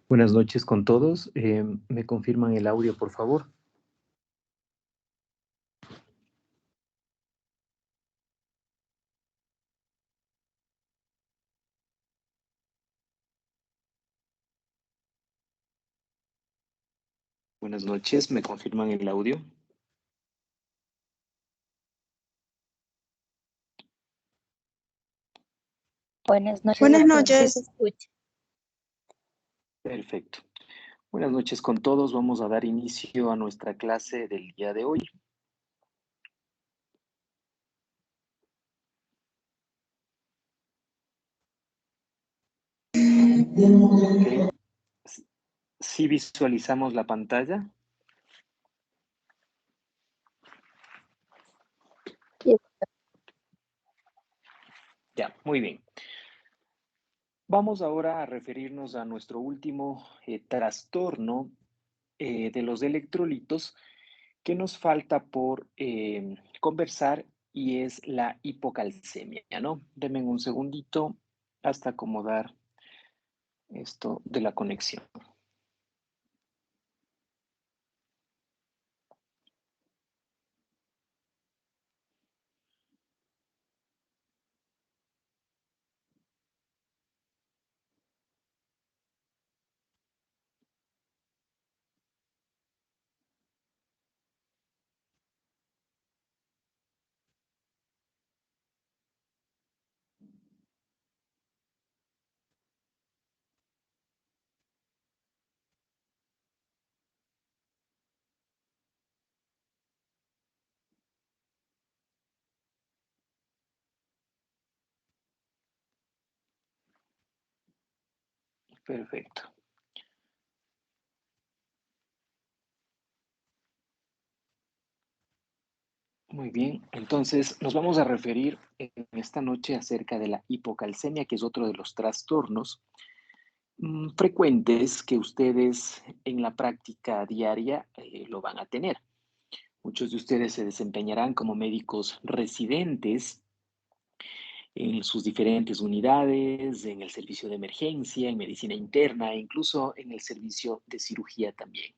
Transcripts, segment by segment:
Buenas noches con todos. ¿Me confirman el audio, por favor? Buenas noches, ¿me confirman el audio? Buenas noches, Buenas doctor. Sí se noches. escucha. Perfecto. Buenas noches con todos. Vamos a dar inicio a nuestra clase del día de hoy. Okay. ¿Sí visualizamos la pantalla? Sí. Ya, muy bien. Vamos ahora a referirnos a nuestro último trastorno de los electrolitos que nos falta por conversar y es la hipocalcemia, ¿no? Denme un segundito hasta acomodar esto de la conexión. Perfecto. Muy bien, entonces nos vamos a referir en esta noche acerca de la hipocalcemia, que es otro de los trastornos frecuentes que ustedes en la práctica diaria lo van a tener. Muchos de ustedes se desempeñarán como médicos residentes en sus diferentes unidades, en el servicio de emergencia, en medicina interna e incluso en el servicio de cirugía también.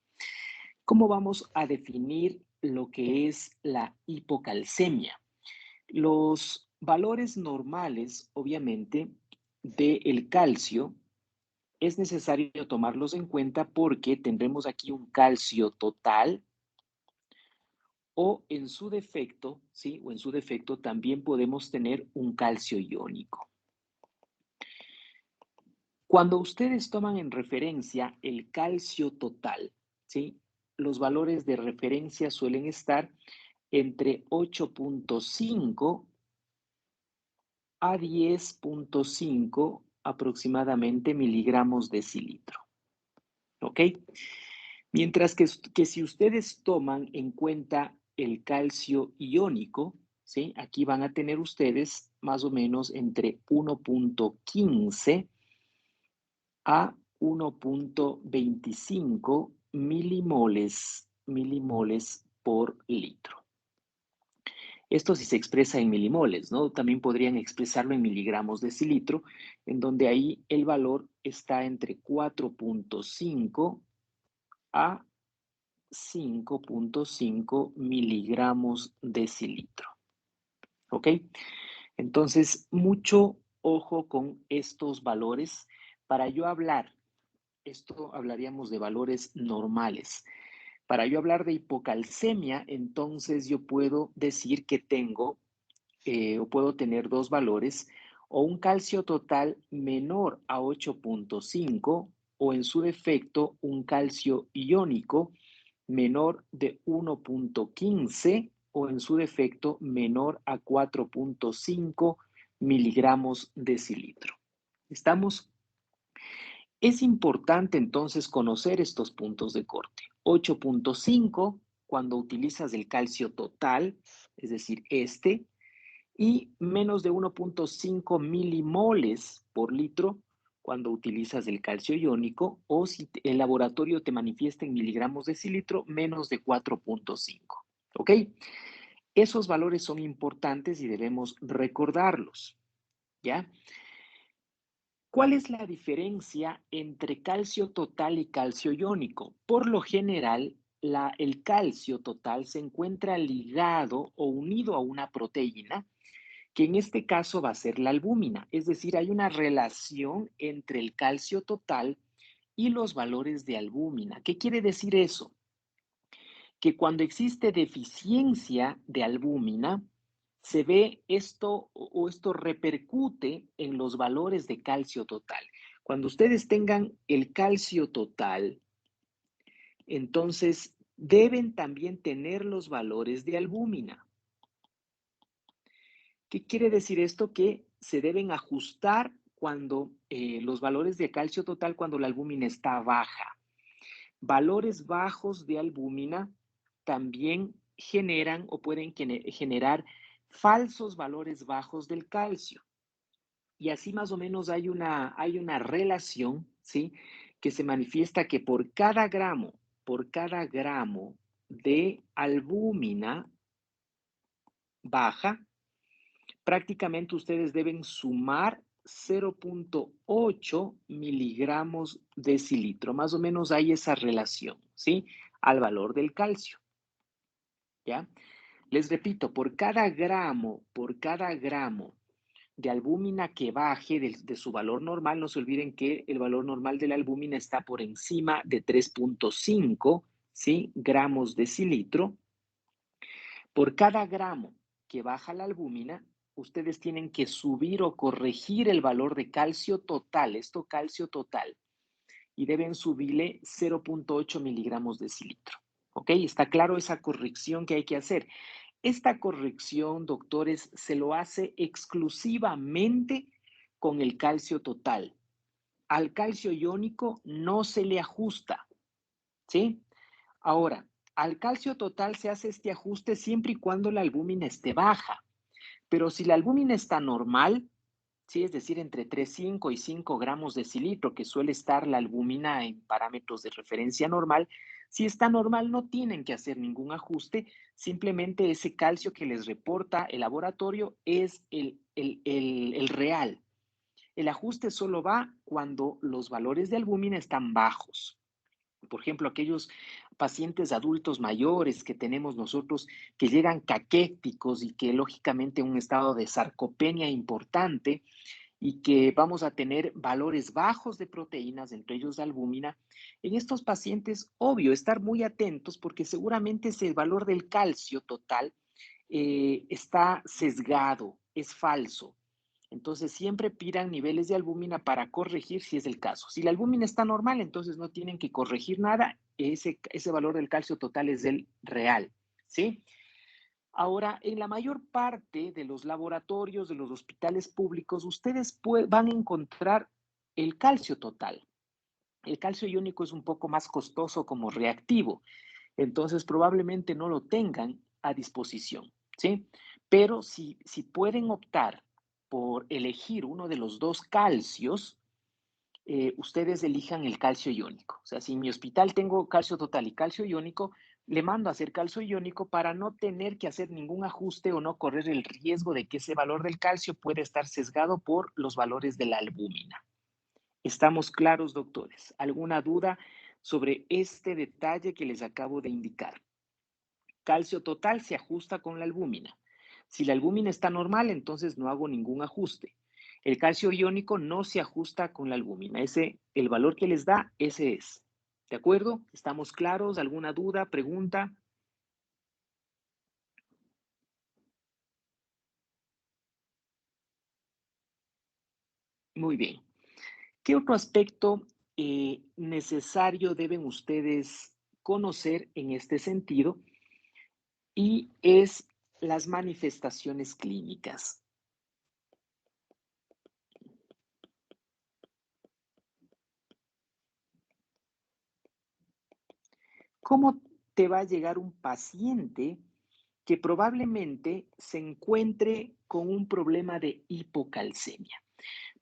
¿Cómo vamos a definir lo que es la hipocalcemia? Los valores normales, obviamente, del calcio es necesario tomarlos en cuenta porque tendremos aquí un calcio total o en su defecto, ¿sí? O en su defecto también podemos tener un calcio iónico. Cuando ustedes toman en referencia el calcio total, ¿sí? Los valores de referencia suelen estar entre 8.5 a 10.5 aproximadamente miligramos decilitro. ¿Ok? Mientras que si ustedes toman en cuenta el calcio iónico, ¿sí? Aquí van a tener ustedes más o menos entre 1.15 a 1.25 milimoles por litro. Esto sí se expresa en milimoles, ¿no? También podrían expresarlo en miligramos decilitro, en donde ahí el valor está entre 4.5 a 5.5 miligramos decilitro. ¿Ok? Entonces, mucho ojo con estos valores. Para yo hablar, esto hablaríamos de valores normales. Para yo hablar de hipocalcemia, entonces yo puedo decir que tengo o puedo tener dos valores o un calcio total menor a 8.5 o en su defecto un calcio iónico menor de 1.15 o en su defecto menor a 4.5 miligramos decilitro. ¿Estamos? Es importante entonces conocer estos puntos de corte. 8.5 cuando utilizas el calcio total, es decir, este, y menos de 1.5 milimoles por litro cuando utilizas el calcio iónico o si el laboratorio te manifiesta en miligramos decilitro, menos de 4.5. ¿Ok? Esos valores son importantes y debemos recordarlos. ¿Ya? ¿Cuál es la diferencia entre calcio total y calcio iónico? Por lo general, el calcio total se encuentra ligado o unido a una proteína, que en este caso va a ser la albúmina. Es decir, hay una relación entre el calcio total y los valores de albúmina. ¿Qué quiere decir eso? Que cuando existe deficiencia de albúmina, se ve esto o esto repercute en los valores de calcio total. Cuando ustedes tengan el calcio total, entonces deben también tener los valores de albúmina. ¿Qué quiere decir esto? Que se deben ajustar cuando los valores de calcio total cuando la albúmina está baja. Valores bajos de albúmina también generan o pueden generar falsos valores bajos del calcio. Y así más o menos hay una relación, ¿sí? Que se manifiesta que por cada gramo de albúmina baja, prácticamente ustedes deben sumar 0.8 miligramos de cilitro. Más o menos hay esa relación, ¿sí? Al valor del calcio, ¿ya? Les repito, por cada gramo de albúmina que baje de su valor normal, no se olviden que el valor normal de la albúmina está por encima de 3.5, ¿sí? Gramos de cilitro. Por cada gramo que baja la albúmina, ustedes tienen que subir o corregir el valor de calcio total, esto calcio total, y deben subirle 0.8 miligramos de cilitro. ¿Ok? Está claro esa corrección que hay que hacer. Esta corrección, doctores, se lo hace exclusivamente con el calcio total. Al calcio iónico no se le ajusta, ¿sí? Ahora, al calcio total se hace este ajuste siempre y cuando la albúmina esté baja. Pero si la albúmina está normal, ¿sí? Es decir, entre 3,5 y 5 gramos de cilitro, que suele estar la albúmina en parámetros de referencia normal, si está normal no tienen que hacer ningún ajuste, simplemente ese calcio que les reporta el laboratorio es el real. El ajuste solo va cuando los valores de albúmina están bajos. Por ejemplo, aquellos pacientes adultos mayores que tenemos nosotros que llegan caquéticos y que lógicamente en un estado de sarcopenia importante y que vamos a tener valores bajos de proteínas, entre ellos de albúmina, en estos pacientes, obvio, estar muy atentos porque seguramente ese valor del calcio total está sesgado, es falso. Entonces, siempre pidan niveles de albúmina para corregir si es el caso. Si la albúmina está normal, entonces no tienen que corregir nada. Ese valor del calcio total es el real, ¿sí? Ahora, en la mayor parte de los laboratorios, de los hospitales públicos, ustedes van a encontrar el calcio total. El calcio iónico es un poco más costoso como reactivo, entonces probablemente no lo tengan a disposición, ¿sí? Pero si pueden optar por elegir uno de los dos calcios, ustedes elijan el calcio iónico. O sea, si en mi hospital tengo calcio total y calcio iónico, le mando a hacer calcio iónico para no tener que hacer ningún ajuste o no correr el riesgo de que ese valor del calcio puede estar sesgado por los valores de la albúmina. ¿Estamos claros, doctores? ¿Alguna duda sobre este detalle que les acabo de indicar? Calcio total se ajusta con la albúmina. Si la albúmina está normal, entonces no hago ningún ajuste. El calcio iónico no se ajusta con la albúmina. El valor que les da, ese es. ¿De acuerdo? ¿Estamos claros? ¿Alguna duda, pregunta? Muy bien. ¿Qué otro aspecto necesario deben ustedes conocer en este sentido? Y es las manifestaciones clínicas. ¿Cómo te va a llegar un paciente que probablemente se encuentre con un problema de hipocalcemia?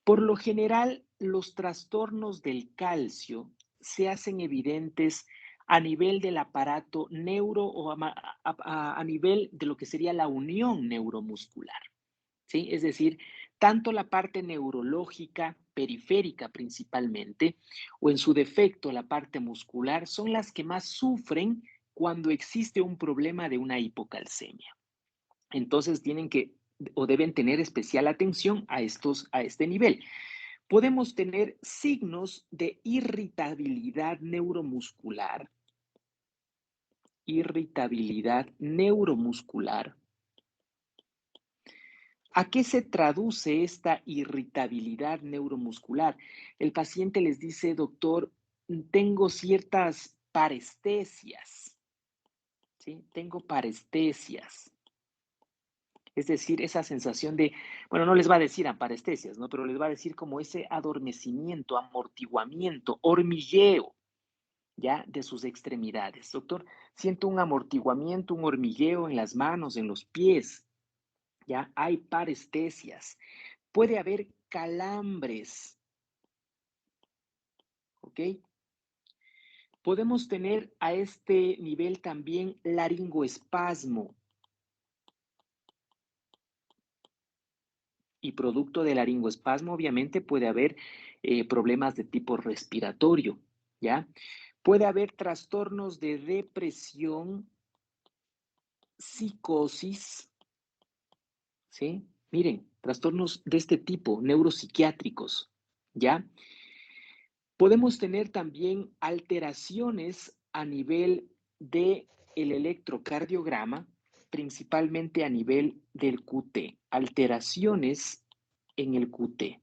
Por lo general, los trastornos del calcio se hacen evidentes a nivel del aparato neuro o a nivel de lo que sería la unión neuromuscular, ¿sí? Es decir, Tanto la parte neurológica, periférica principalmente, o en su defecto la parte muscular, son las que más sufren cuando existe un problema de una hipocalcemia. Entonces tienen que o deben tener especial atención a este nivel. Podemos tener signos de irritabilidad neuromuscular. Irritabilidad neuromuscular. ¿A qué se traduce esta irritabilidad neuromuscular? El paciente les dice, doctor, tengo ciertas parestesias, ¿sí? Tengo parestesias. Es decir, esa sensación de, bueno, no les va a decir parestesias, ¿no? Pero les va a decir como ese adormecimiento, amortiguamiento, hormigueo, ¿ya? De sus extremidades. Doctor, siento un amortiguamiento, un hormigueo en las manos, en los pies, ¿ya? Hay parestesias. Puede haber calambres, ¿ok? Podemos tener a este nivel también laringoespasmo. Y producto del laringoespasmo, obviamente, puede haber problemas de tipo respiratorio, ¿ya? Puede haber trastornos de depresión, psicosis, ¿sí? Miren, trastornos de este tipo, neuropsiquiátricos, ¿ya? Podemos tener también alteraciones a nivel del electrocardiograma, principalmente a nivel del QT, alteraciones en el QT.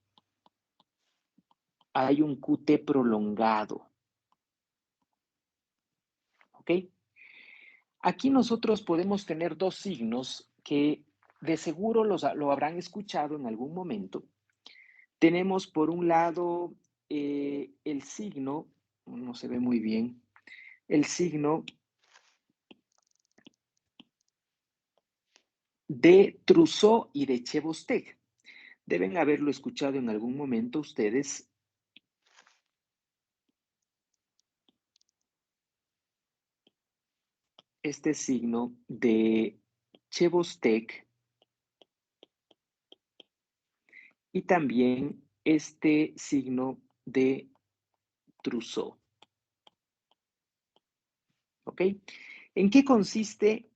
Hay un QT prolongado, ¿ok? Aquí nosotros podemos tener dos signos que de seguro lo habrán escuchado en algún momento. Tenemos por un lado el signo, no se ve muy bien, el signo de Trousseau y de Chebostek. Deben haberlo escuchado en algún momento ustedes. Este signo de Chebostek y también este signo de Trousseau. ¿Ok? ¿En qué consiste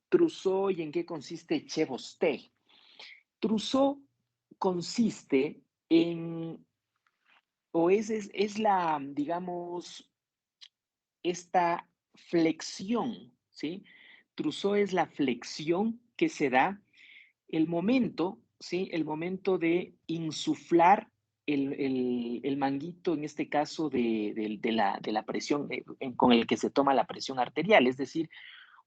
Trousseau y en qué consiste Chebostek? Trousseau consiste en, o es la, digamos, esta flexión, ¿sí? Trousseau es la flexión que se da el momento, ¿sí? El momento de insuflar el manguito, en este caso de la presión, con el que se toma la presión arterial. Es decir,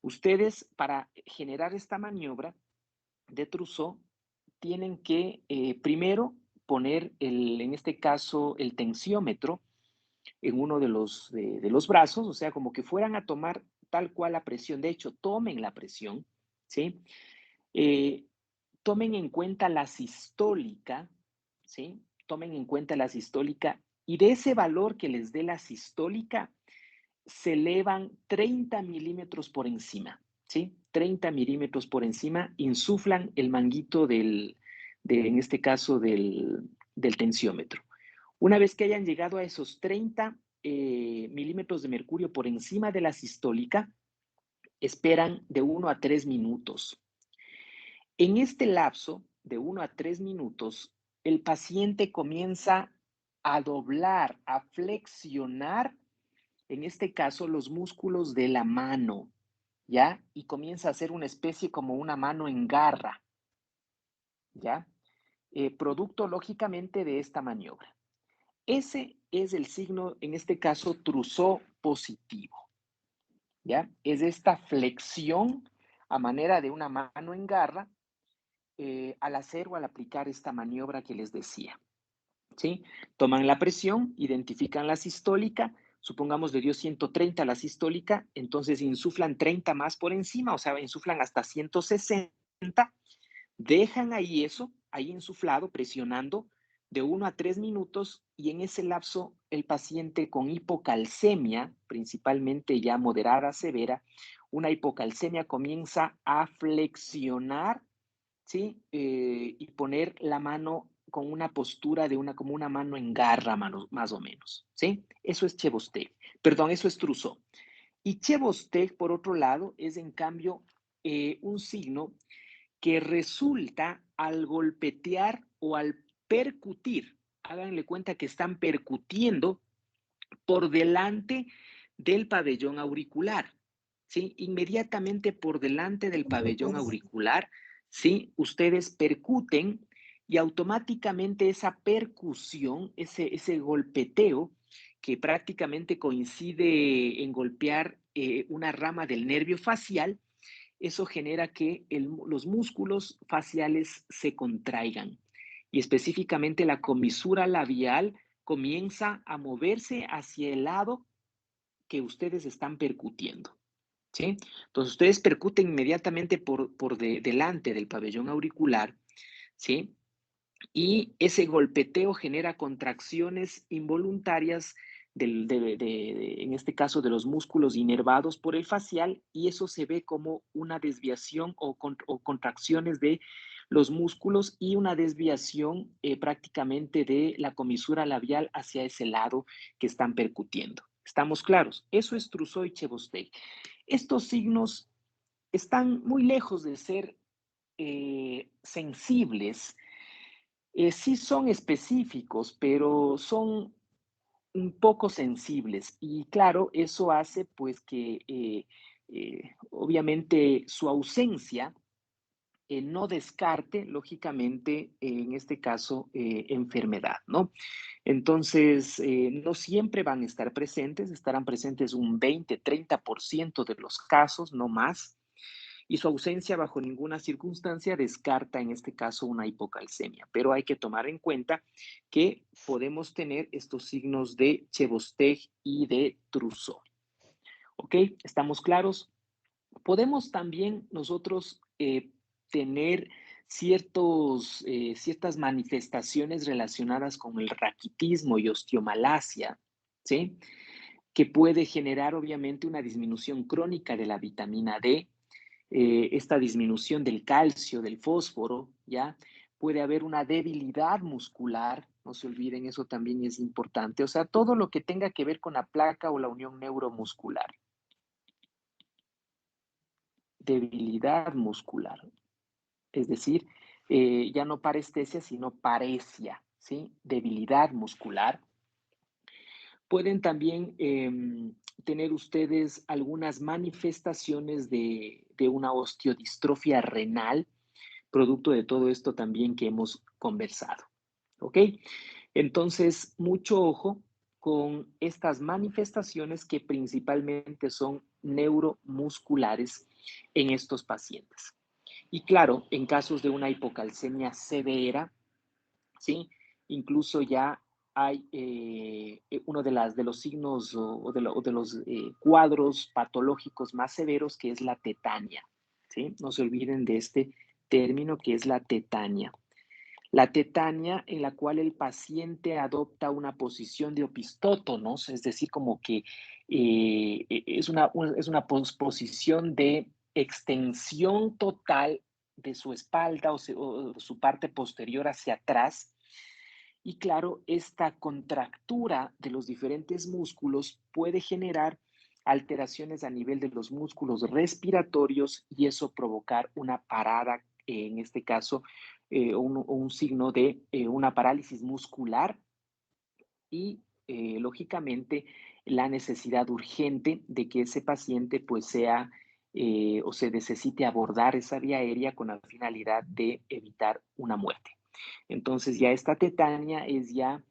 ustedes para generar esta maniobra de Trousseau tienen que primero poner, en este caso, el tensiómetro en uno de los brazos, o sea, como que fueran a tomar tal cual la presión. De hecho, tomen la presión, ¿sí? Eh, Tomen en cuenta la sistólica, ¿sí? Tomen en cuenta la sistólica y de ese valor que les dé la sistólica, se elevan 30 milímetros por encima, ¿sí? 30 milímetros por encima, insuflan el manguito en este caso, del tensiómetro. Una vez que hayan llegado a esos 30 milímetros de mercurio por encima de la sistólica, esperan de 1 a 3 minutos. En este lapso de 1 a 3 minutos, el paciente comienza a doblar, a flexionar, en este caso, los músculos de la mano, ¿ya? Y comienza a hacer una especie como una mano en garra, ¿ya? Producto, lógicamente, de esta maniobra. Ese es el signo, en este caso, Trousseau positivo, ¿ya? Es esta flexión a manera de una mano en garra al hacer o al aplicar esta maniobra que les decía, ¿sí? Toman la presión, identifican la sistólica, supongamos le dio 130 la sistólica, entonces insuflan 30 más por encima, o sea, insuflan hasta 160, dejan ahí eso, ahí insuflado, presionando de 1 a 3 minutos y en ese lapso el paciente con hipocalcemia, principalmente ya moderada, severa, una hipocalcemia comienza a flexionar ¿sí? Y poner la mano con una postura de como una mano en garra, más o menos, ¿sí? Eso es Chebosteg. Perdón, eso es Trousseau. Y Chebosteg, por otro lado, es en cambio un signo que resulta al golpetear o al percutir. Háganle cuenta que están percutiendo por delante del pabellón auricular, ¿sí? Inmediatamente por delante del pabellón auricular, ¿sí? Ustedes percuten y automáticamente esa percusión, ese golpeteo, que prácticamente coincide en golpear una rama del nervio facial, eso genera que los músculos faciales se contraigan y específicamente la comisura labial comienza a moverse hacia el lado que ustedes están percutiendo, ¿sí? Entonces ustedes percuten inmediatamente delante del pabellón auricular, ¿sí? Y ese golpeteo genera contracciones involuntarias en este caso de los músculos inervados por el facial, y eso se ve como una desviación o contracciones de los músculos y una desviación prácticamente de la comisura labial hacia ese lado que están percutiendo. ¿Estamos claros? Eso es Trousseau y Chebosteg. Estos signos están muy lejos de ser sensibles. Sí son específicos, pero son un poco sensibles y claro, eso hace pues que obviamente su ausencia no descarte, lógicamente, en este caso, enfermedad, ¿no? Entonces, no siempre van a estar presentes, estarán presentes un 20-30% de los casos, no más, y su ausencia bajo ninguna circunstancia descarta en este caso una hipocalcemia, pero hay que tomar en cuenta que podemos tener estos signos de Chebosteg y de Trousseau. ¿Ok? ¿Estamos claros? Podemos también nosotros tener ciertas manifestaciones relacionadas con el raquitismo y osteomalacia, ¿sí? Que puede generar obviamente una disminución crónica de la vitamina D, esta disminución del calcio, del fósforo, ¿ya? Puede haber una debilidad muscular, no se olviden, eso también es importante, o sea, todo lo que tenga que ver con la placa o la unión neuromuscular. Debilidad muscular, es decir, ya no parestesia, sino paresia, ¿sí? Debilidad muscular. Pueden también tener ustedes algunas manifestaciones de una osteodistrofia renal, producto de todo esto también que hemos conversado. ¿Ok? Entonces, mucho ojo con estas manifestaciones que principalmente son neuromusculares en estos pacientes. Y claro, en casos de una hipocalcemia severa, ¿sí? Incluso ya hay uno de los signos o de los cuadros patológicos más severos, que es la tetania, ¿sí? No se olviden de este término que es la tetania. La tetania en la cual el paciente adopta una posición de opistótonos, es decir, como que es una posición de extensión total de su espalda o su parte posterior hacia atrás. Y claro, esta contractura de los diferentes músculos puede generar alteraciones a nivel de los músculos respiratorios y eso provocar una parada, en este caso, un signo de una parálisis muscular y, lógicamente, la necesidad urgente de que ese paciente pues sea o se necesite abordar esa vía aérea con la finalidad de evitar una muerte. Entonces ya esta tetania es ya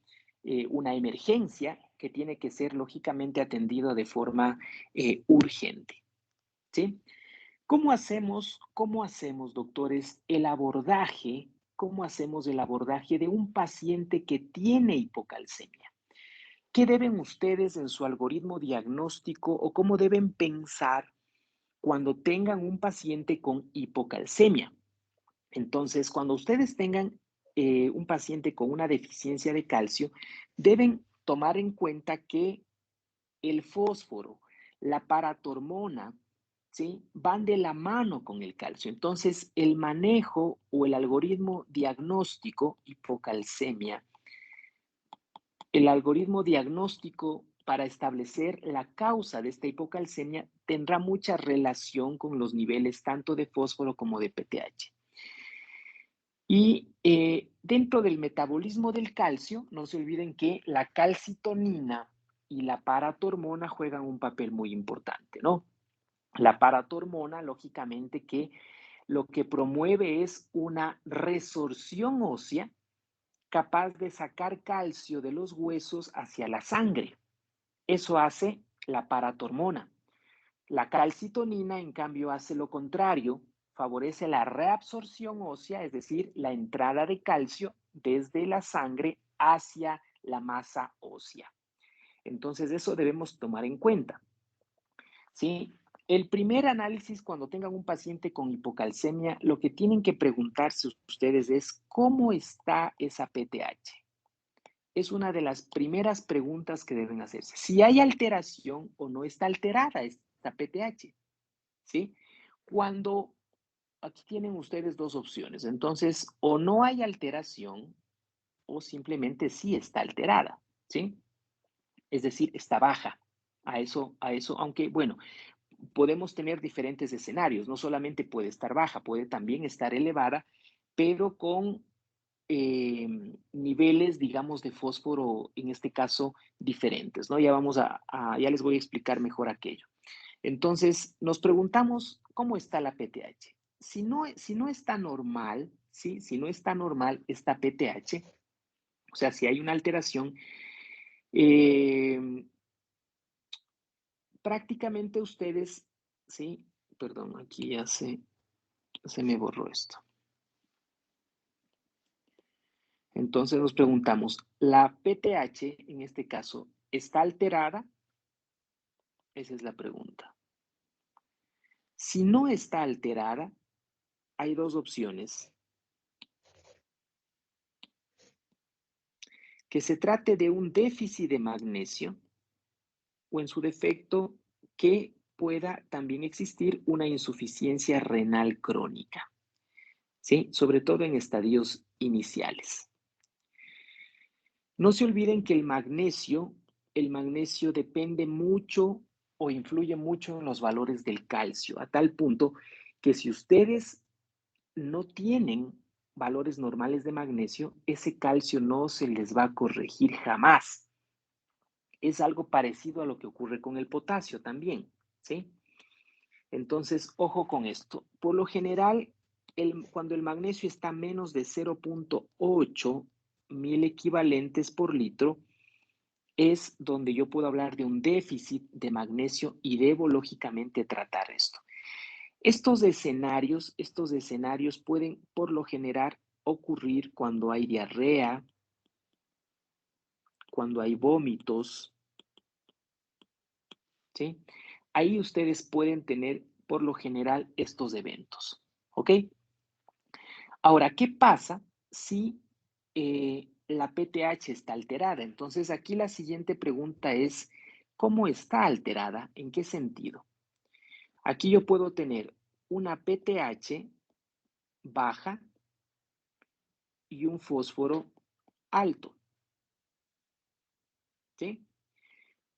una emergencia que tiene que ser lógicamente atendido de forma urgente. ¿Sí? Cómo hacemos, doctores, el abordaje? ¿Cómo hacemos el abordaje de un paciente que tiene hipocalcemia? ¿Qué deben ustedes en su algoritmo diagnóstico o cómo deben pensar cuando tengan un paciente con hipocalcemia? Entonces, cuando ustedes tengan un paciente con una deficiencia de calcio, deben tomar en cuenta que el fósforo, la paratormona ¿sí? Van de la mano con el calcio. Entonces, el manejo o el algoritmo diagnóstico hipocalcemia, el algoritmo diagnóstico para establecer la causa de esta hipocalcemia tendrá mucha relación con los niveles tanto de fósforo como de PTH. Y dentro del metabolismo del calcio, no se olviden que la calcitonina y la paratormona juegan un papel muy importante, ¿no? La paratormona, lógicamente, que lo que promueve es una resorción ósea capaz de sacar calcio de los huesos hacia la sangre. Eso hace la paratormona. La calcitonina, en cambio, hace lo contrario, favorece la reabsorción ósea, es decir, la entrada de calcio desde la sangre hacia la masa ósea. Entonces, eso debemos tomar en cuenta. ¿Sí? El primer análisis, cuando tengan un paciente con hipocalcemia, lo que tienen que preguntarse ustedes es, ¿cómo está esa PTH? Es una de las primeras preguntas que deben hacerse. Si hay alteración o no está alterada esta PTH, ¿sí? Cuando aquí tienen ustedes dos opciones. Entonces, o no hay alteración o simplemente sí está alterada, ¿sí? Es decir, está baja. A eso, aunque bueno, podemos tener diferentes escenarios. No solamente puede estar baja, puede también estar elevada, pero con niveles, digamos, de fósforo, en este caso, diferentes, ¿no? Ya les voy a explicar mejor aquello. Entonces, nos preguntamos, ¿cómo está la PTH? Si no está normal, ¿sí? Si no está normal esta PTH, o sea, si hay una alteración, eh, prácticamente ustedes, ¿sí? Perdón, aquí ya se me borró esto. Entonces nos preguntamos, ¿la PTH en este caso está alterada? Esa es la pregunta. Si no está alterada, hay dos opciones. Que se trate de un déficit de magnesio o en su defecto que pueda también existir una insuficiencia renal crónica, ¿sí? Sobre todo en estadios iniciales. No se olviden que el magnesio depende mucho o influye mucho en los valores del calcio, a tal punto que si ustedes no tienen valores normales de magnesio, ese calcio no se les va a corregir jamás. Es algo parecido a lo que ocurre con el potasio también, ¿sí? Entonces, ojo con esto. Por lo general, cuando el magnesio está menos de 0.8 mil equivalentes por litro, es donde yo puedo hablar de un déficit de magnesio y debo lógicamente tratar esto. Estos escenarios pueden por lo general ocurrir cuando hay diarrea, cuando hay vómitos, ¿sí? Ahí ustedes pueden tener por lo general estos eventos, ¿ok? Ahora, ¿qué pasa si la PTH está alterada? Entonces, aquí la siguiente pregunta es, ¿cómo está alterada? ¿En qué sentido? Aquí yo puedo tener una PTH baja y un fósforo alto, ¿sí?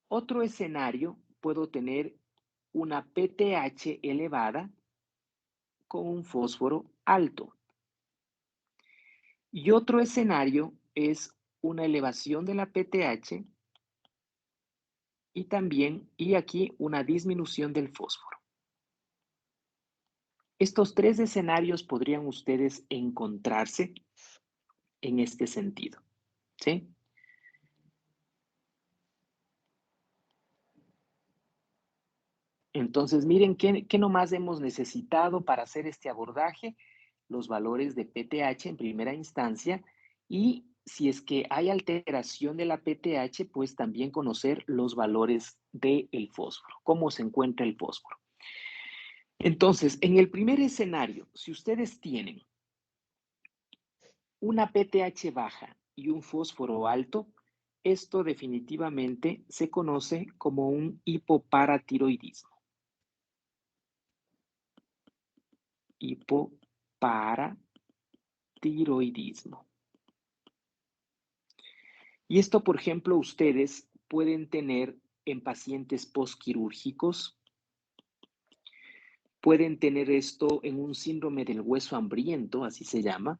Otro escenario, puedo tener una PTH elevada con un fósforo alto. Y otro escenario es una elevación de la PTH y aquí una disminución del fósforo. Estos tres escenarios podrían ustedes encontrarse en este sentido, ¿sí? Entonces, miren qué nomás hemos necesitado para hacer este abordaje, los valores de PTH en primera instancia y si es que hay alteración de la PTH, pues también conocer los valores del fósforo, cómo se encuentra el fósforo. Entonces, en el primer escenario, si ustedes tienen una PTH baja y un fósforo alto, esto definitivamente se conoce como un hipoparatiroidismo. hipoparatiroidismo. Y esto, por ejemplo, ustedes pueden tener en pacientes postquirúrgicos, pueden tener esto en un síndrome del hueso hambriento, así se llama.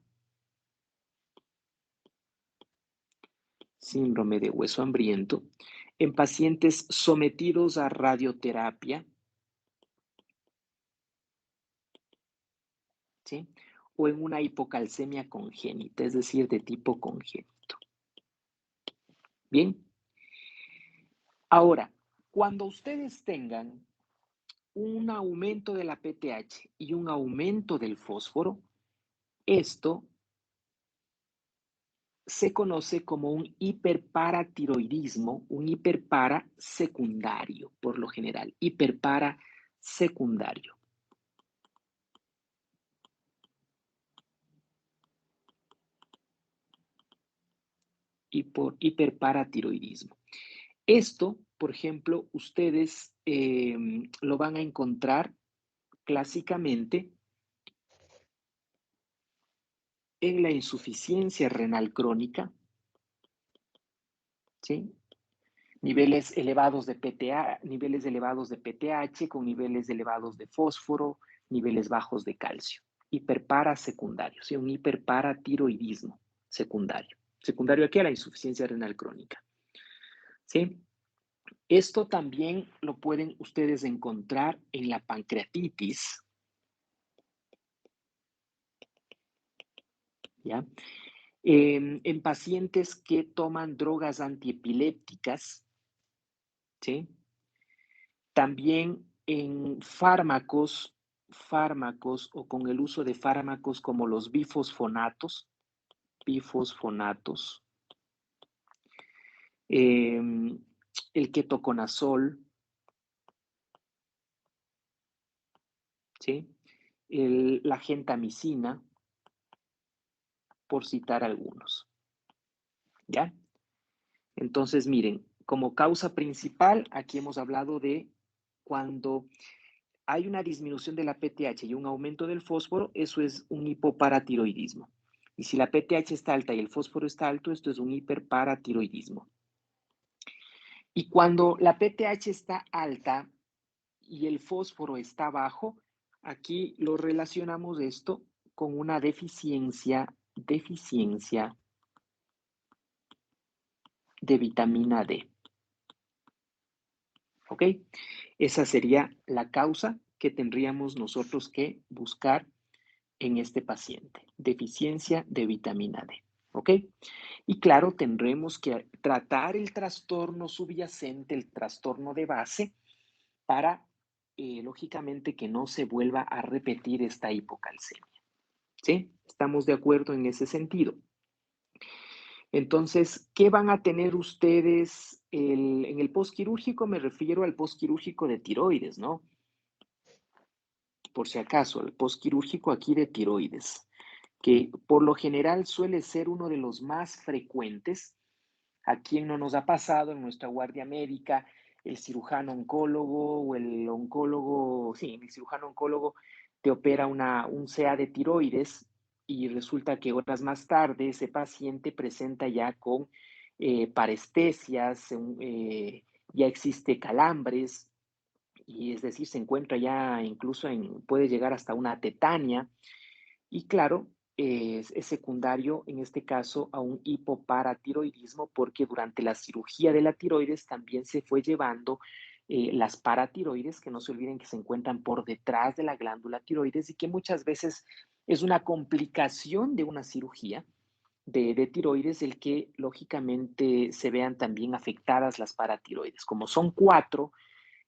Síndrome de hueso hambriento. En pacientes sometidos a radioterapia, ¿sí? O en una hipocalcemia congénita, es decir, de tipo congénito. Bien. Ahora, cuando ustedes tengan un aumento de la PTH y un aumento del fósforo, esto se conoce como un hiperparatiroidismo, un hiperpara secundario, por lo general, hiperpara secundario. Hiperparatiroidismo. Esto, por ejemplo, ustedes lo van a encontrar clásicamente en la insuficiencia renal crónica, ¿sí? Niveles elevados de niveles elevados de PTH con niveles elevados de fósforo, niveles bajos de calcio. Hiperpara secundario, ¿sí? Un hiperparatiroidismo secundario. Secundario aquí a la insuficiencia renal crónica, ¿sí? Esto también lo pueden ustedes encontrar en la pancreatitis, ¿ya? En pacientes que toman drogas antiepilépticas, ¿sí? También en fármacos o con el uso de fármacos como los bifosfonatos, el ketoconazol, ¿sí? La gentamicina, por citar algunos, ¿ya? Entonces, miren, como causa principal, aquí hemos hablado de cuando hay una disminución de la PTH y un aumento del fósforo, eso es un hipoparatiroidismo. Y si la PTH está alta y el fósforo está alto, esto es un hiperparatiroidismo. Y cuando la PTH está alta y el fósforo está bajo, aquí lo relacionamos esto con una deficiencia de vitamina D. ¿Ok? Esa sería la causa que tendríamos nosotros que buscar en este paciente, deficiencia de vitamina D. ¿Ok? Y claro, tendremos que tratar el trastorno subyacente, el trastorno de base, para, lógicamente, que no se vuelva a repetir esta hipocalcemia. ¿Sí? ¿Estamos de acuerdo en ese sentido? Entonces, ¿qué van a tener ustedes en el postquirúrgico? Me refiero al postquirúrgico de tiroides, ¿no? Por si acaso, el postquirúrgico aquí de tiroides, que por lo general suele ser uno de los más frecuentes. ¿A quién no nos ha pasado en nuestra guardia médica el cirujano oncólogo o el oncólogo, sí, el cirujano oncólogo te opera un CA de tiroides y resulta que horas más tarde ese paciente presenta ya con parestesias, ya existe calambres, y es decir, se encuentra ya incluso puede llegar hasta una tetania, y claro, es secundario en este caso a un hipoparatiroidismo porque durante la cirugía de la tiroides también se fue llevando las paratiroides, que no se olviden que se encuentran por detrás de la glándula tiroides y que muchas veces es una complicación de una cirugía de tiroides el que lógicamente se vean también afectadas las paratiroides. Como son 4,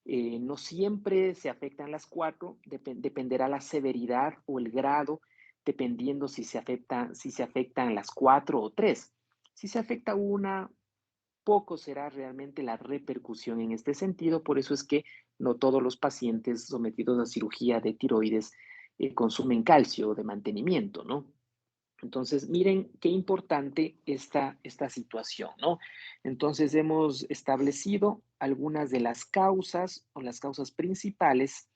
no siempre se afectan las 4, dependerá la severidad o el grado, dependiendo si se afectan las 4 o 3. Si se afecta una, poco será realmente la repercusión en este sentido, por eso es que no todos los pacientes sometidos a cirugía de tiroides consumen calcio de mantenimiento, ¿no? Entonces, miren qué importante esta situación, ¿no? Entonces, hemos establecido algunas de las causas o las causas principales,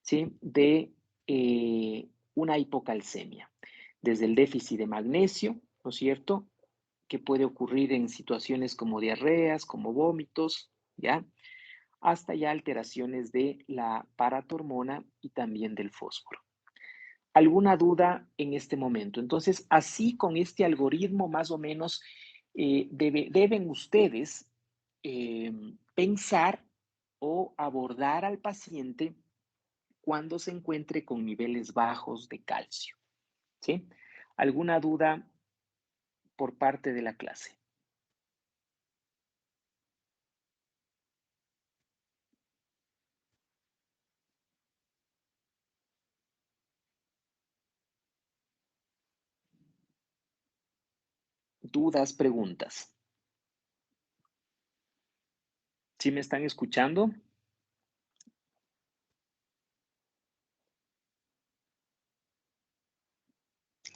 ¿sí? De una hipocalcemia, desde el déficit de magnesio, ¿no es cierto?, que puede ocurrir en situaciones como diarreas, como vómitos, ¿ya?, hasta ya alteraciones de la paratormona y también del fósforo. ¿Alguna duda en este momento? Entonces, así con este algoritmo más o menos deben ustedes pensar o abordar al paciente cuando se encuentre con niveles bajos de calcio, ¿sí? ¿Alguna duda por parte de la clase? ¿Dudas, preguntas? ¿Sí me están escuchando?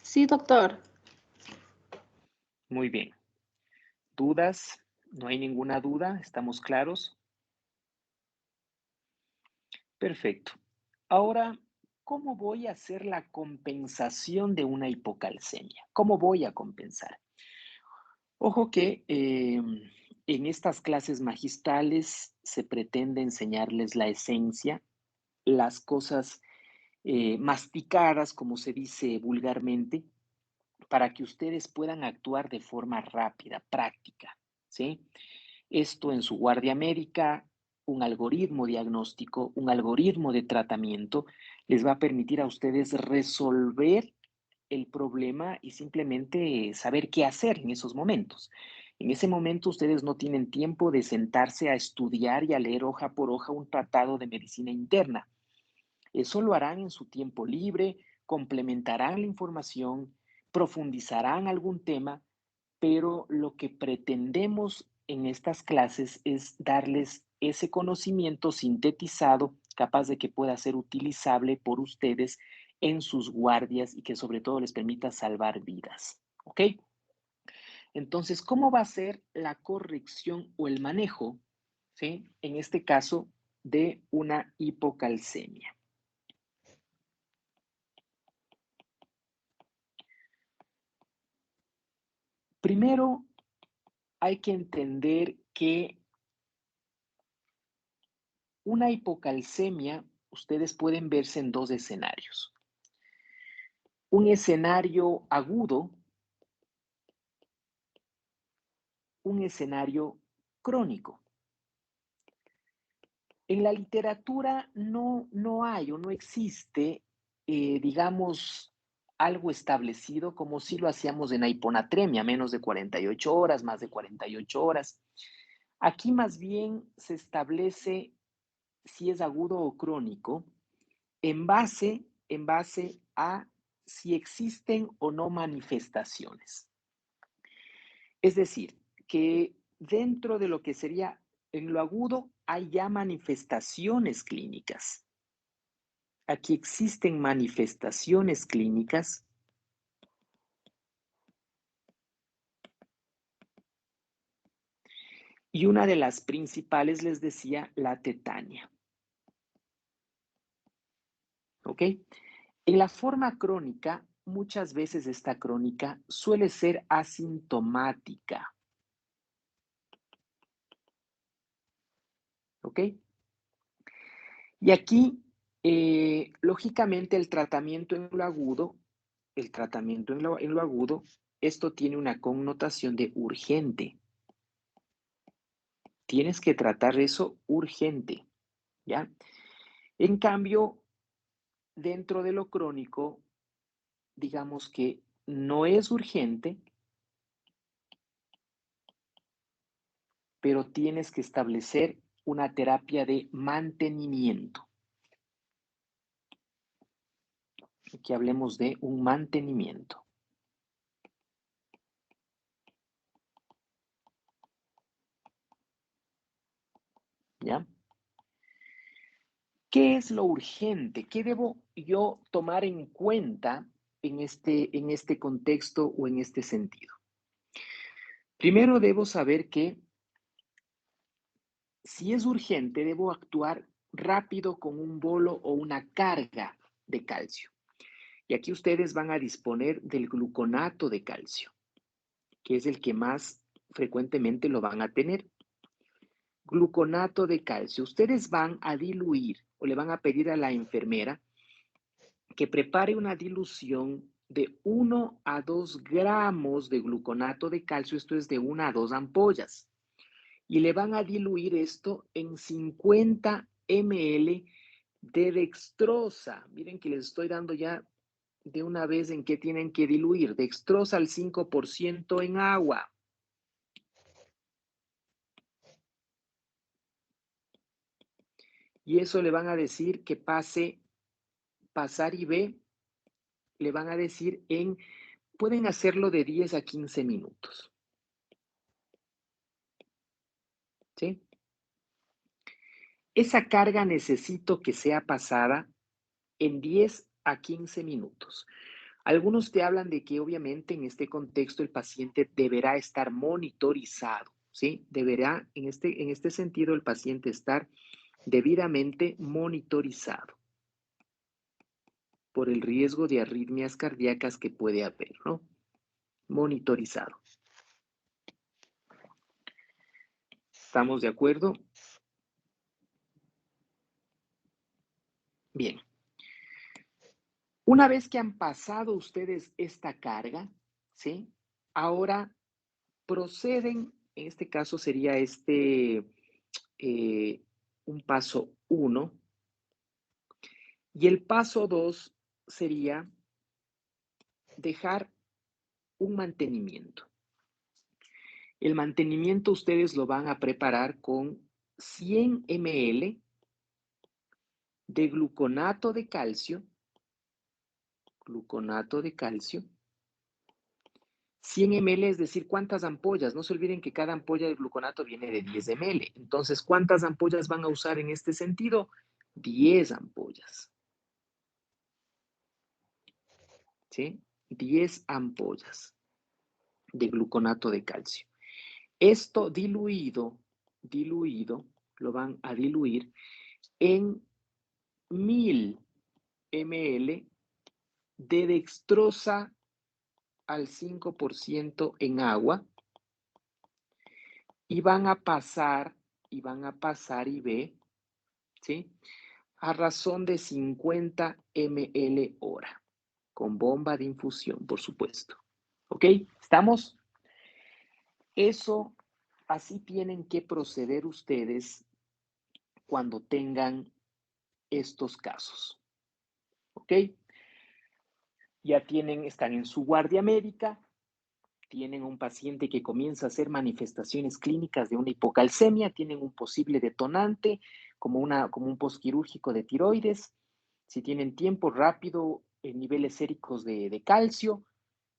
Sí, doctor. Muy bien. ¿Dudas? ¿No hay ninguna duda? ¿Estamos claros? Perfecto. Ahora, ¿cómo voy a hacer la compensación de una hipocalcemia? ¿Cómo voy a compensar? Ojo que en estas clases magistrales se pretende enseñarles la esencia, las cosas masticadas, como se dice vulgarmente, para que ustedes puedan actuar de forma rápida, práctica, ¿sí? Esto en su guardia médica, un algoritmo diagnóstico, un algoritmo de tratamiento, les va a permitir a ustedes resolver el problema y simplemente saber qué hacer en esos momentos. En ese momento ustedes no tienen tiempo de sentarse a estudiar y a leer hoja por hoja un tratado de medicina interna. Eso lo harán en su tiempo libre, complementarán la información, profundizarán algún tema, pero lo que pretendemos en estas clases es darles ese conocimiento sintetizado, capaz de que pueda ser utilizable por ustedes en sus guardias y que sobre todo les permita salvar vidas. ¿Ok? Entonces, ¿cómo va a ser la corrección o el manejo, ¿sí?, en este caso, de una hipocalcemia? Primero, hay que entender que una hipocalcemia, ustedes pueden verse en dos escenarios. Un escenario agudo, un escenario crónico. En la literatura no hay o no existe, digamos, algo establecido como si lo hacíamos en la hiponatremia, menos de 48 horas, más de 48 horas. Aquí más bien se establece si es agudo o crónico en base a si existen o no manifestaciones. Es decir, que dentro de lo que sería en lo agudo hay ya manifestaciones clínicas. Aquí existen manifestaciones clínicas y una de las principales, les decía, la tetania. ¿Ok? En la forma crónica, muchas veces esta crónica suele ser asintomática. ¿Ok? Y aquí, lógicamente, el tratamiento en lo agudo, esto tiene una connotación de urgente. Tienes que tratar eso urgente, ¿ya? En cambio, dentro de lo crónico, digamos que no es urgente, pero tienes que establecer una terapia de mantenimiento. Aquí hablemos de un mantenimiento. ¿Ya? ¿Qué es lo urgente? ¿Qué debo yo tomar en cuenta en este contexto o en este sentido? Primero debo saber que si es urgente, debo actuar rápido con un bolo o una carga de calcio. Y aquí ustedes van a disponer del gluconato de calcio, que es el que más frecuentemente lo van a tener. Gluconato de calcio. Ustedes van a diluir o le van a pedir a la enfermera que prepare una dilución de 1 a 2 gramos de gluconato de calcio, esto es de 1 a 2 ampollas, y le van a diluir esto en 50 ml de dextrosa. Miren que les estoy dando ya de una vez en qué tienen que diluir. Dextrosa al 5% en agua. Y eso le van a decir que pasar y ve, le van a decir pueden hacerlo de 10 a 15 minutos. ¿Sí? Esa carga necesito que sea pasada en 10 a 15 minutos. Algunos te hablan de que obviamente en este contexto el paciente deberá estar monitorizado, ¿sí? Deberá, en este sentido, el paciente estar debidamente monitorizado por el riesgo de arritmias cardíacas que puede haber, ¿no? Monitorizado. ¿Estamos de acuerdo? Bien. Una vez que han pasado ustedes esta carga, ¿sí? Ahora proceden, en este caso sería un paso 1, y el paso 2 sería dejar un mantenimiento. El mantenimiento ustedes lo van a preparar con 100 ml de gluconato de calcio, 100 ml, es decir, ¿cuántas ampollas? No se olviden que cada ampolla de gluconato viene de 10 ml. Entonces, ¿cuántas ampollas van a usar en este sentido? 10 ampollas. ¿Sí? 10 ampollas de gluconato de calcio. Esto diluido, lo van a diluir en 1000 ml de dextrosa al 5% en agua, y van a pasar y ve, ¿sí? A razón de 50 ml hora, con bomba de infusión, por supuesto. ¿Ok? ¿Estamos? Eso, así tienen que proceder ustedes cuando tengan estos casos. ¿Ok? Ya están en su guardia médica, tienen un paciente que comienza a hacer manifestaciones clínicas de una hipocalcemia, tienen un posible detonante como un postquirúrgico de tiroides, si tienen tiempo rápido, niveles séricos de calcio,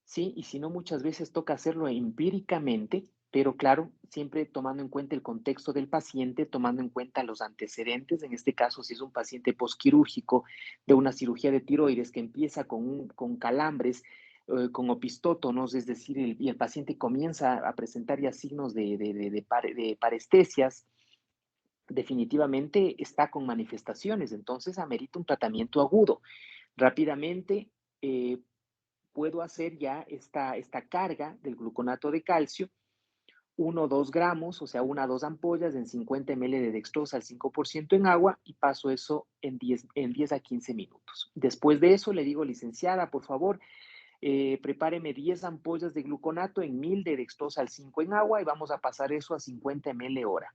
¿sí? Y si no, muchas veces toca hacerlo empíricamente, pero claro, siempre tomando en cuenta el contexto del paciente, tomando en cuenta los antecedentes. En este caso, si es un paciente postquirúrgico de una cirugía de tiroides que empieza con calambres, con opistótonos, es decir, y el paciente comienza a presentar ya signos de parestesias, definitivamente está con manifestaciones, entonces amerita un tratamiento agudo. Rápidamente, puedo hacer ya esta carga del gluconato de calcio, 1 o 2 gramos, o sea, 1 a 2 ampollas en 50 ml de dextrosa al 5% en agua, y paso eso en 10 a 15 minutos. Después de eso le digo, licenciada, por favor, prepáreme 10 ampollas de gluconato en 1000 de dextrosa al 5 en agua, y vamos a pasar eso a 50 ml hora,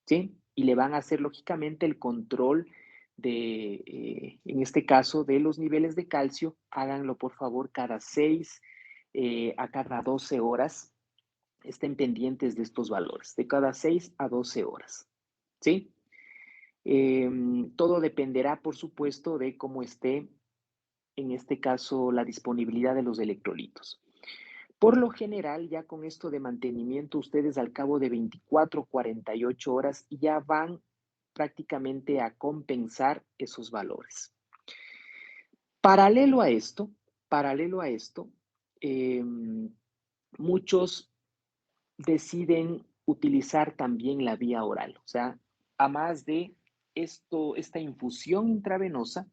¿sí? Y le van a hacer lógicamente el control en este caso, de los niveles de calcio. Háganlo por favor cada 6 a cada 12 horas. Estén pendientes de estos valores, de cada 6 a 12 horas, ¿sí? Todo dependerá, por supuesto, de cómo esté, en este caso, la disponibilidad de los electrolitos. Por lo general, ya con esto de mantenimiento, ustedes al cabo de 24, 48 horas ya van prácticamente a compensar esos valores. Paralelo a esto, muchos deciden utilizar también la vía oral. O sea, a más de esta infusión intravenosa,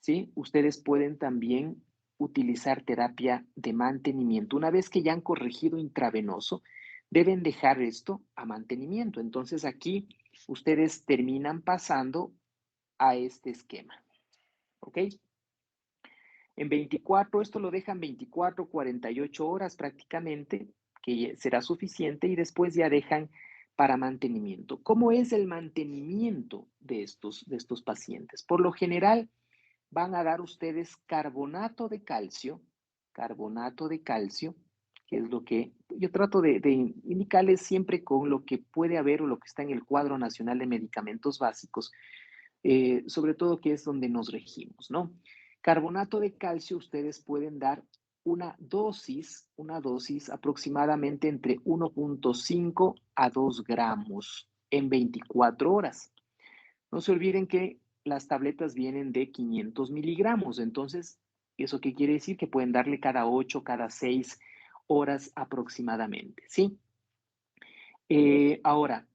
¿sí? Ustedes pueden también utilizar terapia de mantenimiento. Una vez que ya han corregido intravenoso, deben dejar esto a mantenimiento. Entonces aquí ustedes terminan pasando a este esquema, ¿ok? En 24, esto lo dejan 24, 48 horas prácticamente, que será suficiente, y después ya dejan para mantenimiento. ¿Cómo es el mantenimiento de estos pacientes? Por lo general, van a dar ustedes carbonato de calcio, que es lo que yo trato de indicarles siempre con lo que puede haber o lo que está en el cuadro nacional de medicamentos básicos, sobre todo que es donde nos regimos, ¿no? Carbonato de calcio ustedes pueden dar una dosis aproximadamente entre 1.5 a 2 gramos en 24 horas. No se olviden que las tabletas vienen de 500 miligramos, entonces, ¿eso qué quiere decir? Que pueden darle cada 8, cada 6 horas aproximadamente, ¿sí? Ahora,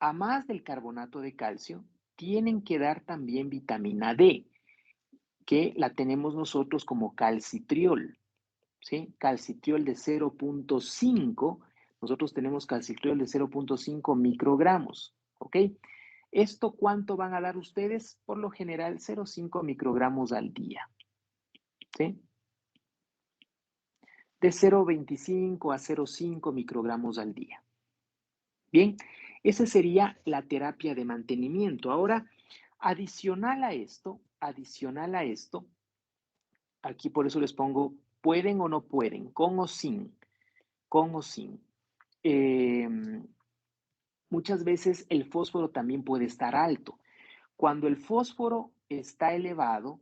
a más del carbonato de calcio, tienen que dar también vitamina D, que la tenemos nosotros como calcitriol, ¿sí? Calcitriol de 0.5, nosotros tenemos calcitriol de 0.5 microgramos, ¿ok? ¿Esto cuánto van a dar ustedes? Por lo general, 0.5 microgramos al día, ¿sí? De 0.25 a 0.5 microgramos al día. Bien, esa sería la terapia de mantenimiento. Ahora, adicional a esto, aquí por eso les pongo, pueden o no pueden, con o sin, con o sin. Muchas veces el fósforo también puede estar alto. Cuando el fósforo está elevado,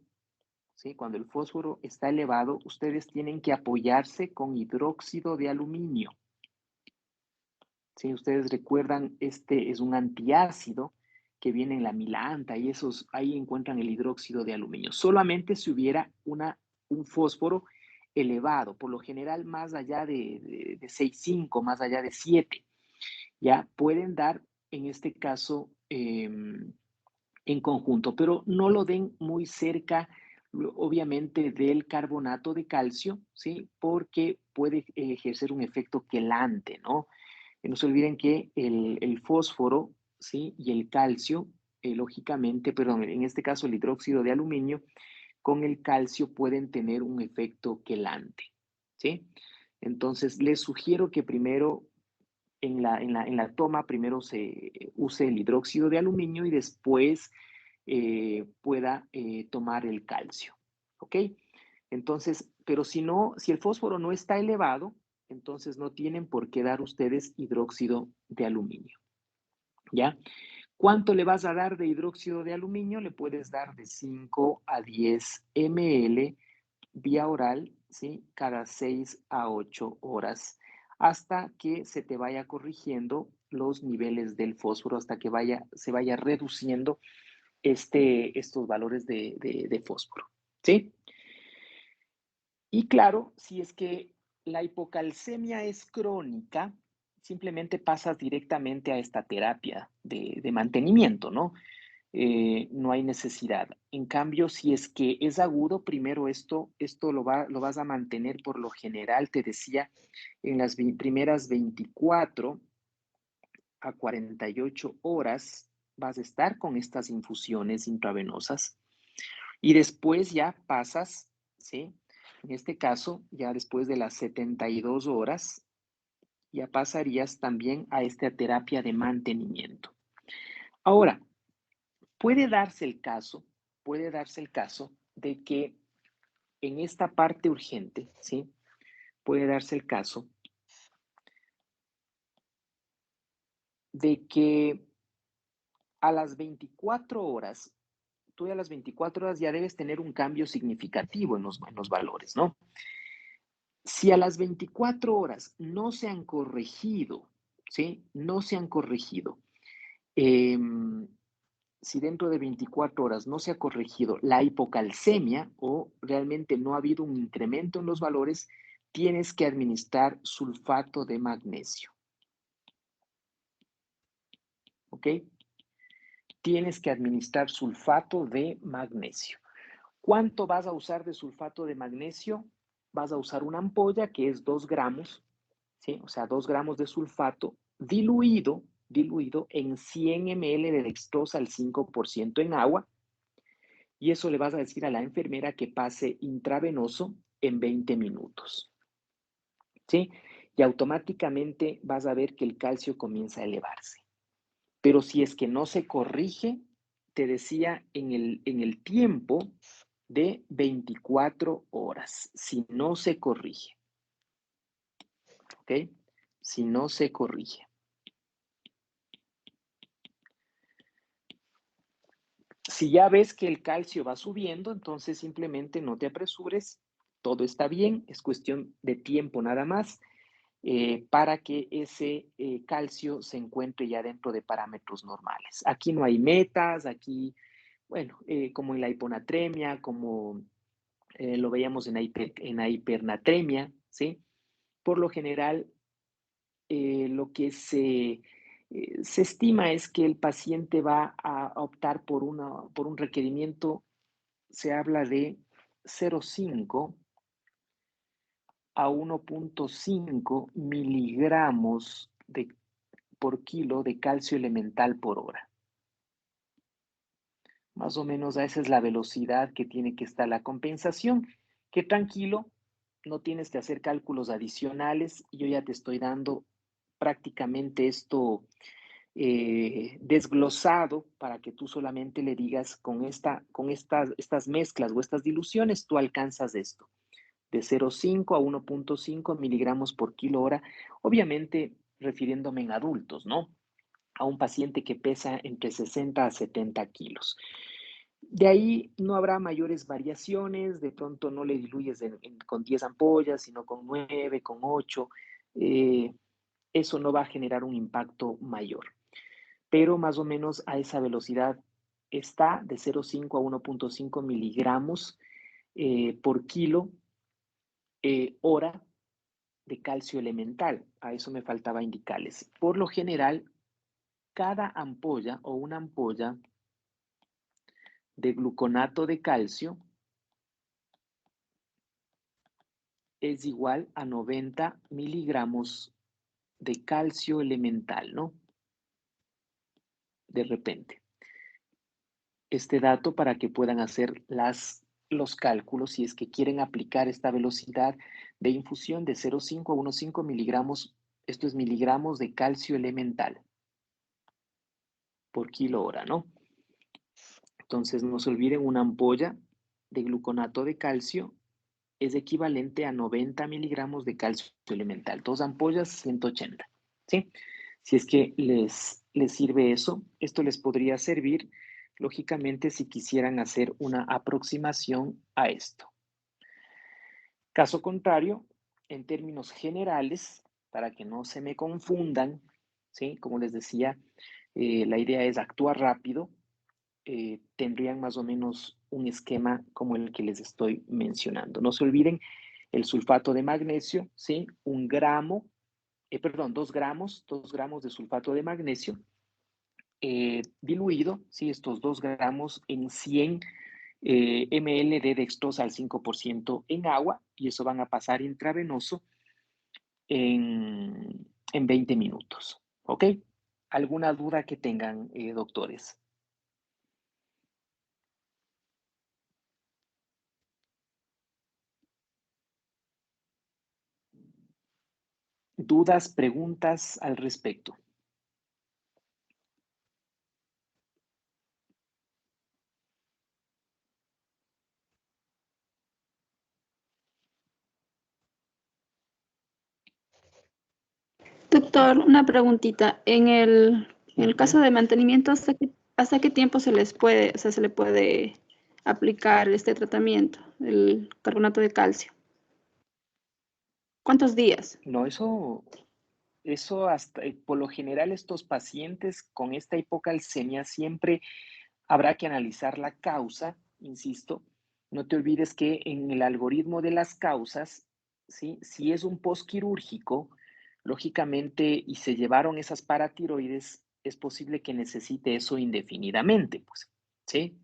¿sí? Cuando el fósforo está elevado, ustedes tienen que apoyarse con hidróxido de aluminio. ¿Sí? Ustedes recuerdan, este es un antiácido que viene en la milanta y esos, ahí encuentran el hidróxido de aluminio. Solamente si hubiera un fósforo elevado, por lo general más allá de 6,5, más allá de 7, ya pueden dar en este caso en conjunto, pero no lo den muy cerca, obviamente, del carbonato de calcio, ¿sí? Porque puede ejercer un efecto quelante, ¿no? No se olviden que el fósforo, ¿sí? Y el calcio, lógicamente, perdón, en este caso el hidróxido de aluminio, con el calcio pueden tener un efecto quelante, ¿sí? Entonces, les sugiero que primero en la toma, primero se use el hidróxido de aluminio y después pueda tomar el calcio, ¿ok? Entonces, pero si no, si el fósforo no está elevado, entonces no tienen por qué dar ustedes hidróxido de aluminio, ¿ya? ¿Cuánto le vas a dar de hidróxido de aluminio? Le puedes dar de 5 a 10 ml vía oral, ¿sí? Cada 6 a 8 horas, hasta que se te vaya corrigiendo los niveles del fósforo, hasta que se vaya reduciendo estos valores de fósforo, ¿sí? Y claro, si es que la hipocalcemia es crónica, simplemente pasas directamente a esta terapia de mantenimiento, ¿no? No hay necesidad. En cambio, si es que es agudo, primero esto lo vas a mantener por lo general, te decía, en las primeras 24 a 48 horas vas a estar con estas infusiones intravenosas y después ya pasas, ¿sí? En este caso, ya después de las 72 horas, ya pasarías también a esta terapia de mantenimiento. Ahora, puede darse el caso de que en esta parte urgente, ¿sí? Puede darse el caso de que a las 24 horas, tú a las 24 horas ya debes tener un cambio significativo en los valores, ¿no? Si a las 24 horas no se han corregido, ¿sí? No se han corregido. Si dentro de 24 horas no se ha corregido la hipocalcemia o realmente no ha habido un incremento en los valores, tienes que administrar sulfato de magnesio. ¿Ok? Tienes que administrar sulfato de magnesio. ¿Cuánto vas a usar de sulfato de magnesio? Vas a usar una ampolla que es 2 gramos, ¿sí? O sea, 2 gramos de sulfato diluido en 100 ml de dextrosa al 5% en agua. Y eso le vas a decir a la enfermera que pase intravenoso en 20 minutos, ¿sí? Y automáticamente vas a ver que el calcio comienza a elevarse. Pero si es que no se corrige, te decía en el tiempo de 24 horas, si no se corrige, ¿ok? Si no se corrige. Si ya ves que el calcio va subiendo, entonces simplemente no te apresures, todo está bien, es cuestión de tiempo nada más para que ese calcio se encuentre ya dentro de parámetros normales. Aquí no hay metas, aquí, bueno, como en la hiponatremia, como lo veíamos en la hipernatremia, ¿sí? Por lo general, lo que se estima es que el paciente va a optar por un requerimiento, se habla de 0,5 a 1,5 miligramos por kilo de calcio elemental por hora. Más o menos a esa es la velocidad que tiene que estar la compensación. Que tranquilo, no tienes que hacer cálculos adicionales. Yo ya te estoy dando prácticamente esto desglosado para que tú solamente le digas con estas mezclas o estas diluciones, tú alcanzas esto, de 0,5 a 1,5 miligramos por kilo hora, obviamente refiriéndome en adultos, ¿no? A un paciente que pesa entre 60 a 70 kilos. De ahí no habrá mayores variaciones, de pronto no le diluyes con 10 ampollas, sino con 9, con 8. Eso no va a generar un impacto mayor. Pero más o menos a esa velocidad está de 0,5 a 1,5 miligramos por kilo hora de calcio elemental. A eso me faltaba indicarles. Por lo general, cada ampolla o una ampolla de gluconato de calcio es igual a 90 miligramos de calcio elemental, ¿no? De repente. Este dato para que puedan hacer los cálculos si es que quieren aplicar esta velocidad de infusión de 0,5 a 1,5 miligramos, esto es miligramos de calcio elemental por kilo hora, ¿no? Entonces no se olviden, una ampolla de gluconato de calcio es equivalente a 90 miligramos de calcio elemental. 2 ampollas, 180, ¿sí? Si es que les sirve eso, esto les podría servir, lógicamente, si quisieran hacer una aproximación a esto. Caso contrario, en términos generales, para que no se me confundan, ¿sí? Como les decía, la idea es actuar rápido. Tendrían más o menos un esquema como el que les estoy mencionando. No se olviden el sulfato de magnesio, ¿sí? 2 gramos de sulfato de magnesio diluido, ¿sí? Estos 2 gramos en 100 ml de dextrosa al 5% en agua, y eso van a pasar intravenoso en 20 minutos, ¿ok? ¿Alguna duda que tengan, doctores? ¿Dudas, preguntas al respecto? Doctor, una preguntita. En el caso de mantenimiento, hasta qué tiempo se les puede, o sea, se le puede aplicar este tratamiento, el carbonato de calcio? ¿Cuántos días? No, eso hasta, por lo general estos pacientes con esta hipocalcemia siempre habrá que analizar la causa, insisto. No te olvides que en el algoritmo de las causas, ¿sí? Si es un postquirúrgico, lógicamente, y se llevaron esas paratiroides, es posible que necesite eso indefinidamente, pues, ¿sí?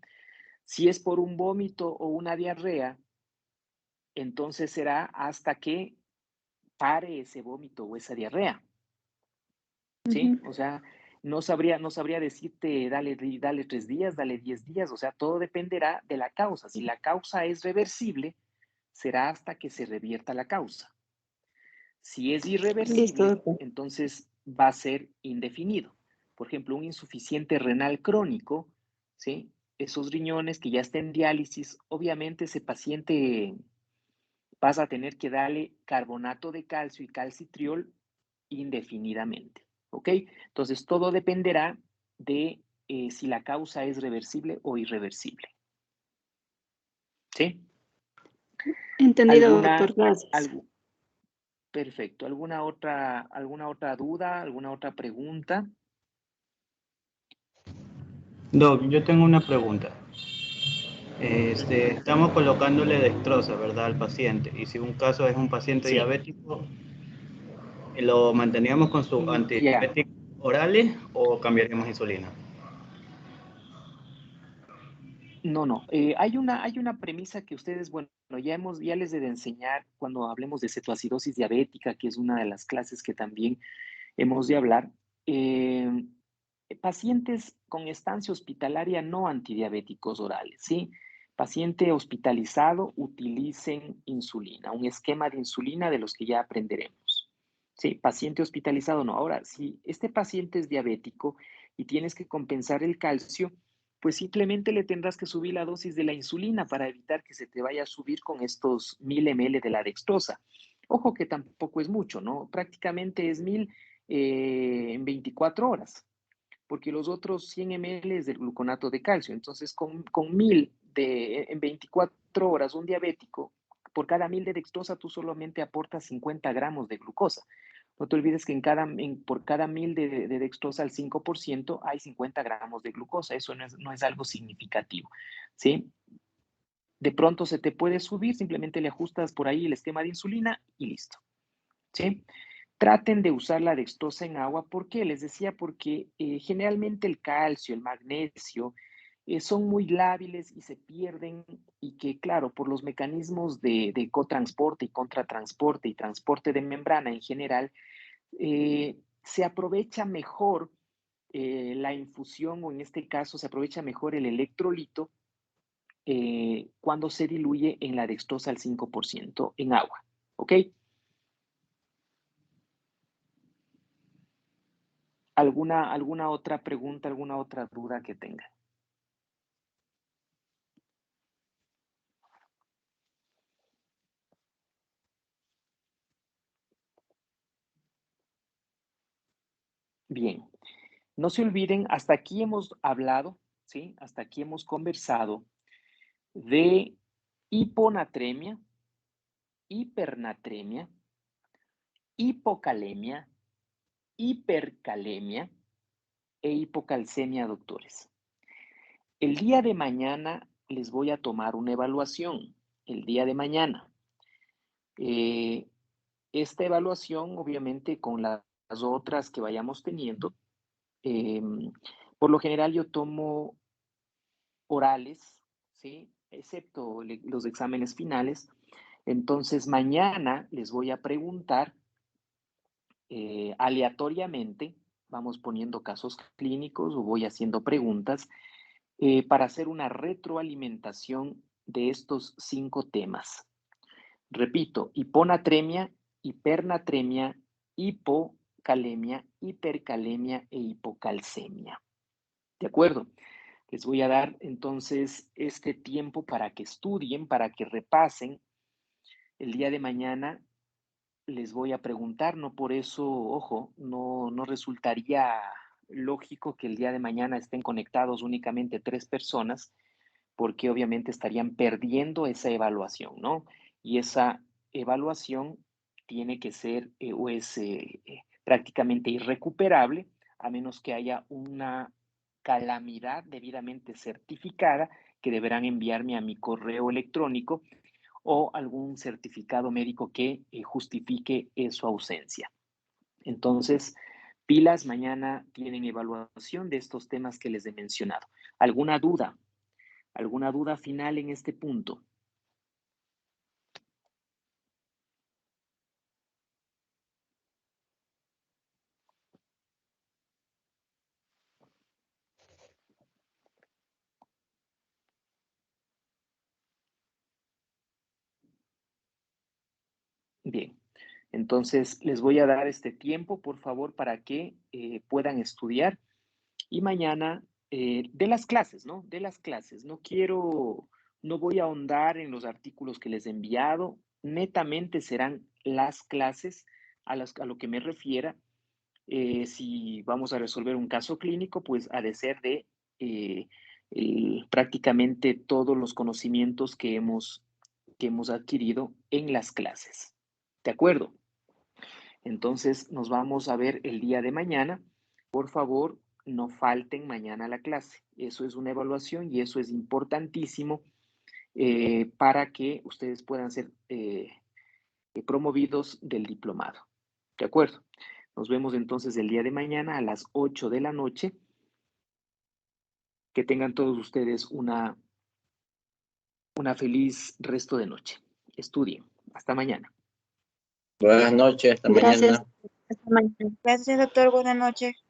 Si es por un vómito o una diarrea, entonces será hasta que pare ese vómito o esa diarrea, ¿sí? Ujú. O sea, no sabría decirte, dale 3 días, dale 10 días, o sea, todo dependerá de la causa. Si la causa es reversible, será hasta que se revierta la causa. Si es Listo, irreversible, doctor. entonces va a ser indefinido. Por ejemplo, un insuficiente renal crónico, ¿sí? Esos riñones que ya estén en diálisis, obviamente ese paciente vas a tener que darle carbonato de calcio y calcitriol indefinidamente, ¿ok? Entonces, todo dependerá de si la causa es reversible o irreversible, ¿sí? Entendido, doctor. ¿Alguna, Gracias. algo, perfecto, alguna otra duda, alguna otra pregunta? Doc, yo tengo una pregunta. Estamos colocándole dextrosa, ¿verdad?, al paciente. Y si un caso es un paciente Sí, diabético, ¿lo manteníamos con sus ya. antidiabéticos orales o cambiaríamos insulina? No. Hay una premisa que ustedes, bueno, ya les he de enseñar cuando hablemos de cetoacidosis diabética, que es una de las clases que también hemos de hablar. Eh, Pacientes con estancia hospitalaria no antidiabéticos orales, ¿sí? Paciente hospitalizado, utilicen insulina, un esquema de insulina de los que ya aprenderemos. Sí, paciente hospitalizado no. Ahora, si este paciente es diabético y tienes que compensar el calcio, pues simplemente le tendrás que subir la dosis de la insulina para evitar que se te vaya a subir con estos 1000 ml de la dextrosa. Ojo que tampoco es mucho, ¿no? Prácticamente es 1000 en 24 horas, porque los otros 100 ml es del gluconato de calcio. Entonces, con 1000 en 24 horas, un diabético, por cada 1000 de dextrosa, tú solamente aportas 50 gramos de glucosa. No te olvides que por cada 1000 de dextrosa, al 5% hay 50 gramos de glucosa. Eso no es algo significativo, ¿sí? De pronto se te puede subir, simplemente le ajustas por ahí el esquema de insulina y listo, ¿sí? Traten de usar la dextrosa en agua. ¿Por qué? Les decía porque generalmente el calcio, el magnesio, son muy lábiles y se pierden y que, claro, por los mecanismos de cotransporte y contratransporte y transporte de membrana en general, se aprovecha mejor la infusión o en este caso se aprovecha mejor el electrolito cuando se diluye en la dextrosa al 5% en agua. ¿Ok? ¿Alguna otra pregunta, alguna otra duda que tenga? Bien, no se olviden, hasta aquí hemos hablado, ¿sí? Hasta aquí hemos conversado de hiponatremia, hipernatremia, hipocalemia, hipercalemia e hipocalcemia, doctores. El día de mañana les voy a tomar una evaluación, el día de mañana. Esta evaluación, obviamente, con las otras que vayamos teniendo, por lo general yo tomo orales, ¿sí? Excepto los exámenes finales. Entonces, mañana les voy a preguntar aleatoriamente, vamos poniendo casos clínicos o voy haciendo preguntas para hacer una retroalimentación de estos 5 temas. Repito, hiponatremia, hipernatremia, hipocalemia, hipercalemia e hipocalcemia. ¿De acuerdo? Les voy a dar entonces este tiempo para que estudien, para que repasen. El día de mañana les voy a preguntar, no por eso, ojo, no resultaría lógico que el día de mañana estén conectados únicamente 3 personas, porque obviamente estarían perdiendo esa evaluación, ¿no? Y esa evaluación tiene que ser o es prácticamente irrecuperable, a menos que haya una calamidad debidamente certificada que deberán enviarme a mi correo electrónico o algún certificado médico que justifique su ausencia. Entonces, pilas, mañana tienen evaluación de estos temas que les he mencionado. ¿Alguna duda? ¿Alguna duda final en este punto? Bien, entonces les voy a dar este tiempo, por favor, para que puedan estudiar. Y mañana, de las clases, ¿no? De las clases. No voy a ahondar en los artículos que les he enviado. Netamente serán las clases a lo que me refiera. Si vamos a resolver un caso clínico, pues ha de ser de prácticamente todos los conocimientos que hemos adquirido en las clases. ¿De acuerdo? Entonces nos vamos a ver el día de mañana. Por favor, no falten mañana a la clase. Eso es una evaluación y eso es importantísimo para que ustedes puedan ser promovidos del diplomado. ¿De acuerdo? Nos vemos entonces el día de mañana a las 8 de la noche. Que tengan todos ustedes una feliz resto de noche. Estudien. Hasta mañana. Buenas noches, hasta Gracias. mañana. Hasta mañana. Gracias, doctor. Buenas noches.